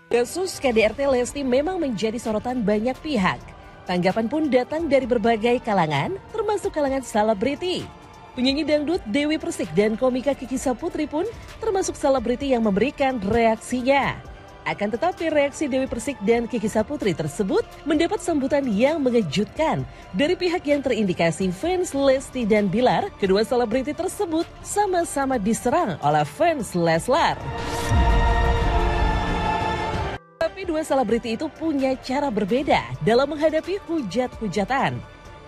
Kasus KDRT Lesti memang menjadi sorotan banyak pihak. Tanggapan pun datang dari berbagai kalangan, termasuk kalangan selebriti. Penyanyi dangdut Dewi Persik dan komika Kiki Saputri pun termasuk selebriti yang memberikan reaksinya. Akan tetapi reaksi Dewi Persik dan Kiki Saputri tersebut mendapat sambutan yang mengejutkan. Dari pihak yang terindikasi fans Lesti dan Bilar, kedua selebriti tersebut sama-sama diserang oleh fans Leslar. Tapi dua selebriti itu punya cara berbeda dalam menghadapi hujat-hujatan.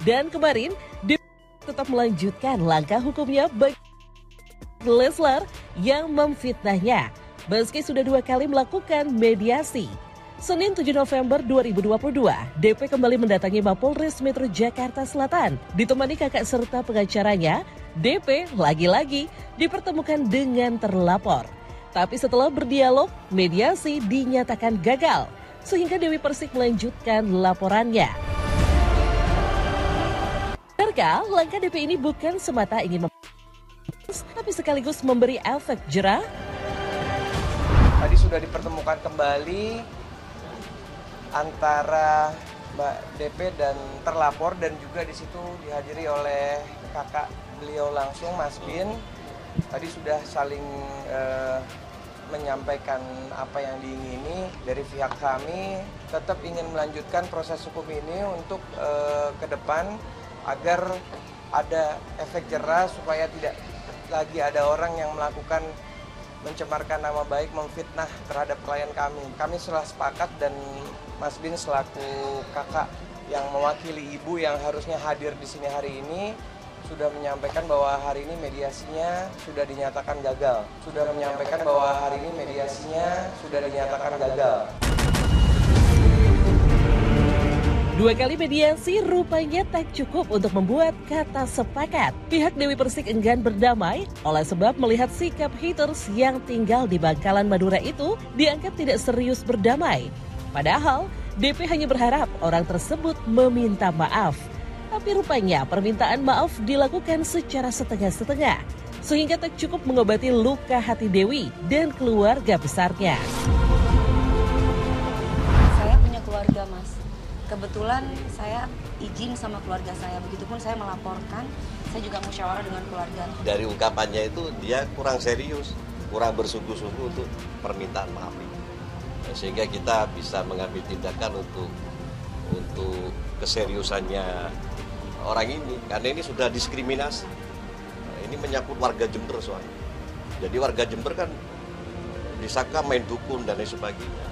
Dan kemarin, Dewi tetap melanjutkan langkah hukumnya bagi Leslar yang memfitnahnya. Meski sudah 2 kali melakukan mediasi. Senin 7 November 2022, DP kembali mendatangi Mapolres Metro Jakarta Selatan. Ditemani kakak serta pengacaranya, DP lagi-lagi dipertemukan dengan terlapor. Tapi setelah berdialog, mediasi dinyatakan gagal. Sehingga Dewi Persik melanjutkan laporannya. Benarkah langkah DP ini bukan semata ingin tapi sekaligus memberi efek jerah? Tadi sudah dipertemukan kembali antara Mbak DP dan terlapor, dan juga di situ dihadiri oleh kakak beliau langsung, Mas Bin. Tadi sudah saling menyampaikan apa yang diingini. Dari pihak kami tetap ingin melanjutkan proses hukum ini untuk ke depan agar ada efek jerah supaya tidak lagi ada orang yang melakukan mencemarkan nama baik, memfitnah terhadap klien kami. Kami telah sepakat dan Mas Bin selaku kakak yang mewakili ibu yang harusnya hadir di sini hari ini sudah menyampaikan bahwa hari ini mediasinya sudah dinyatakan gagal. Dua kali mediasi rupanya tak cukup untuk membuat kata sepakat. Pihak Dewi Persik enggan berdamai oleh sebab melihat sikap haters yang tinggal di Bangkalan Madura itu dianggap tidak serius berdamai. Padahal DP hanya berharap orang tersebut meminta maaf. Tapi rupanya permintaan maaf dilakukan secara setengah-setengah, sehingga tak cukup mengobati luka hati Dewi dan keluarga besarnya. Saya punya keluarga, Mas. Kebetulan saya izin sama keluarga saya, begitupun saya melaporkan, saya juga musyawarah dengan keluarga. Dari ungkapannya itu dia kurang serius, kurang bersungguh-sungguh untuk permintaan maaf ini. Sehingga kita bisa mengambil tindakan untuk keseriusannya orang ini, karena ini sudah diskriminasi. Ini menyangkut warga Jember soalnya. Jadi warga Jember kan disangka main dukun dan lain sebagainya.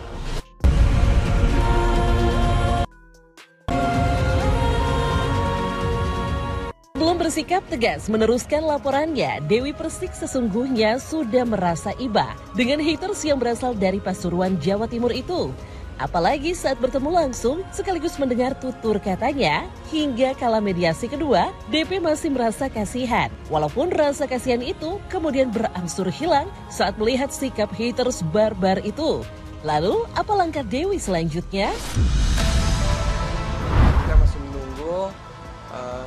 Belum bersikap tegas meneruskan laporannya, Dewi Persik sesungguhnya sudah merasa iba dengan haters yang berasal dari Pasuruan, Jawa Timur itu. Apalagi saat bertemu langsung sekaligus mendengar tutur katanya, hingga kala mediasi kedua, DP masih merasa kasihan. Walaupun rasa kasihan itu kemudian berangsur hilang saat melihat sikap haters barbar itu. Lalu, apa langkah Dewi selanjutnya? Kita masih menunggu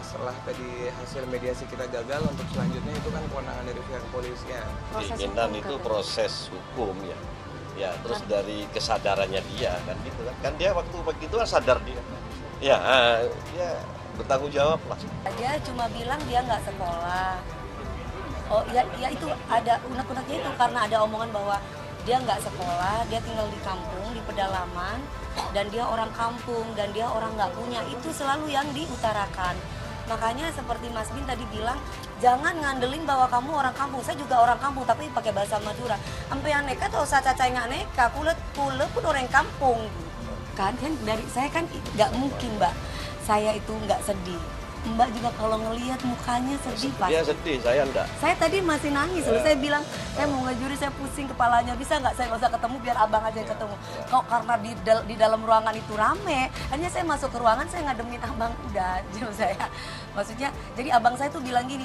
setelah tadi hasil mediasi kita gagal, untuk selanjutnya itu kan kewenangan dari pihak kepolisian. Keinginan itu proses hukum ya. Ya, terus dari kesadarannya dia kan gitu kan. Kan dia waktu begitu kan sadar dia. Ya, dia bertanggung jawab lah. Dia cuma bilang dia nggak sekolah. Oh ya itu ada unek-uneknya itu karena ada omongan bahwa dia nggak sekolah, dia tinggal di kampung, di pedalaman, dan dia orang kampung, dan dia orang nggak punya. Itu selalu yang diutarakan. Makanya seperti Mas Bin tadi bilang, jangan ngandelin bahwa kamu orang kampung. Saya juga orang kampung, tapi pakai bahasa Madura. Ampe yang neka atau usah cacai nggak neka, kulit pun orang kampung. Kan dari saya kan nggak mungkin, Mbak. Saya itu nggak sedih. Mbak juga kalau ngelihat mukanya sedih, Pak. Dia sedih, saya enggak. Saya tadi masih nangis loh. Saya bilang, saya mau ngejuri, saya pusing kepalanya. Bisa nggak saya nggak usah ketemu, biar abang aja yang ketemu. Kok karena di dalam ruangan itu rame. Hanya saya masuk ke ruangan, saya ngademin abang, udah jauh saya. Maksudnya, jadi abang saya tuh bilang gini,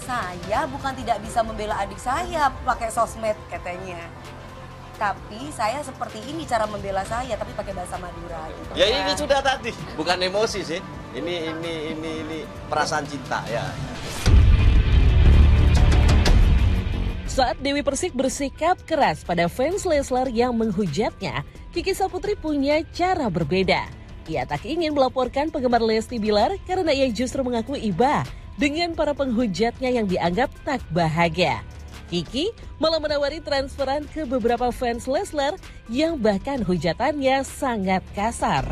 saya bukan tidak bisa membela adik saya pakai sosmed katanya. Tapi saya seperti ini cara membela saya, tapi pakai bahasa Madura. Gitu, ya ini sudah tadi, bukan emosi sih. Ini perasaan cinta ya. Saat Dewi Persik bersikap keras pada fans Leslar yang menghujatnya, Kiki Saputri punya cara berbeda. Ia tak ingin melaporkan penggemar Lesti Bilar karena ia justru mengaku iba dengan para penghujatnya yang dianggap tak bahagia. Kiki malah menawari transferan ke beberapa fans Leslar yang bahkan hujatannya sangat kasar.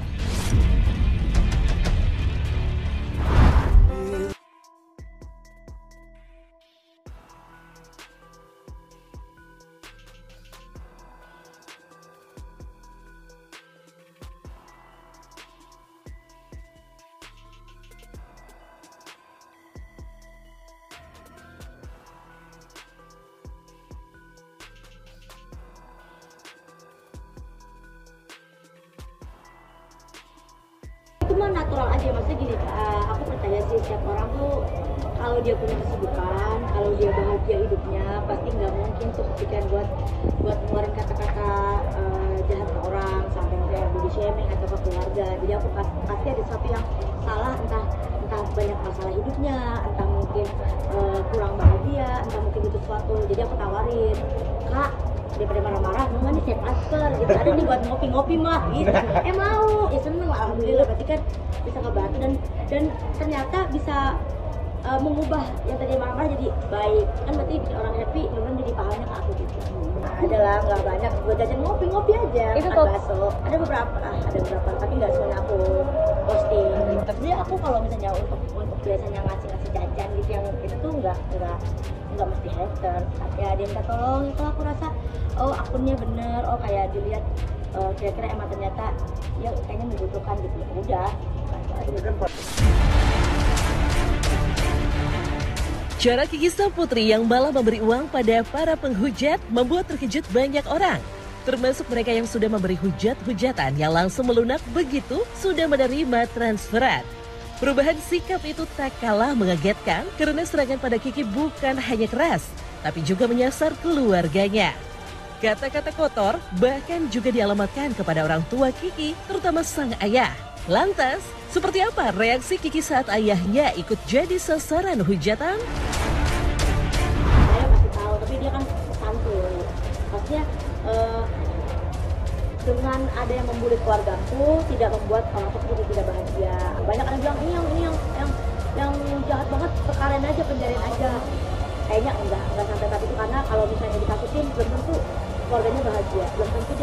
Itu mah natural aja, maksudnya gini, aku percaya sih setiap orang tuh kalau dia punya kesibukan, kalau dia bahagia hidupnya, pasti nggak mungkin tuh kepikiran buat ngeluarin kata-kata jahat ke orang, sampai kayak body shaming atau ke keluarga. Jadi aku pasti ada sesuatu yang salah, entah banyak masalah hidupnya, entah mungkin kurang bahagia, entah mungkin butuh sesuatu. Jadi aku tawarin, Kak, daripada marah-marah, mau nih saya transfer gitu, ada nih buat ngopi-ngopi mah gitu. Mau, ya seneng lah, alhamdulillah, berarti kan bisa ngebantu dan ternyata bisa mengubah yang tadi marah-marah jadi baik, kan berarti bikin orang happy, orang jadi pahalnya ke aku gitu. Ada lah, nggak banyak, gue jajan ngopi-ngopi aja, itu makan bakso, ada beberapa, tapi nggak semuanya aku posting. Tapi aku kalau misalnya untuk biasanya ngasih jajan gitu, yang itu tuh nggak mesti haters, ya dia minta tolong itu, aku rasa oh akunnya bener, oh kayak dilihat kira-kira emang ternyata ya kayaknya membutuhkan gitu, udah. Cara Kiki Saputri yang malah memberi uang pada para penghujat membuat terkejut banyak orang, termasuk mereka yang sudah memberi hujat-hujatan yang langsung melunak begitu sudah menerima transferan. Perubahan sikap itu tak kalah mengagetkan karena serangan pada Kiki bukan hanya keras, tapi juga menyasar keluarganya. Kata-kata kotor bahkan juga dialamatkan kepada orang tua Kiki, terutama sang ayah. Lantas, seperti apa reaksi Kiki saat ayahnya ikut jadi sasaran hujatan? Saya masih tahu, tapi dia kan santuy. Maksudnya dengan ada yang membuli keluargaku tidak membuat orang tua jadi tidak bahagia. Banyak orang bilang ini yang jahat banget, sekalian aja, penjarain aja. Kayaknya enggak sampai saat itu, karena kalau misalnya dikasusin belum tentu keluarganya bahagia, belum tentu dia